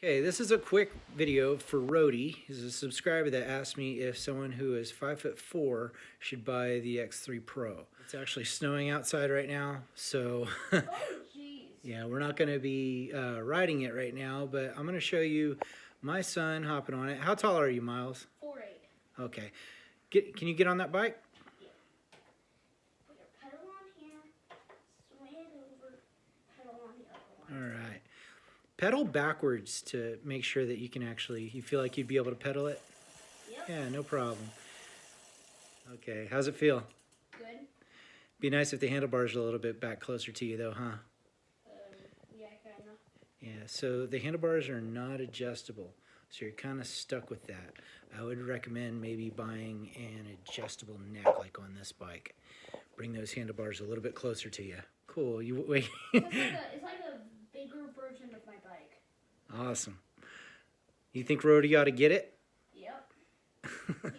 Okay, this is a quick video for Rody. He's a subscriber that asked me if someone who is 5'4" should buy the X3 Pro. It's actually snowing outside right now, so Oh, jeez. yeah, we're not going to be riding it right now, but I'm going to show you my son hopping on it. How tall are you, Miles? 4'8". Okay. Can you get on that bike? Yeah. Put your pedal on here, swing it over, pedal on the other one. All right. Pedal backwards to make sure that you can you feel like you'd be able to pedal it? Yep. Yeah, no problem. Okay, how's it feel? Good. Be nice if the handlebars are a little bit back closer to you though, huh? Yeah, kinda. Yeah, so the handlebars are not adjustable, so you're kind of stuck with that. I would recommend maybe buying an adjustable neck like on this bike. Bring those handlebars a little bit closer to you. Cool, you wait. It's like a bigger version of my bike. Awesome. You think Rody ought to get it? Yep. Get my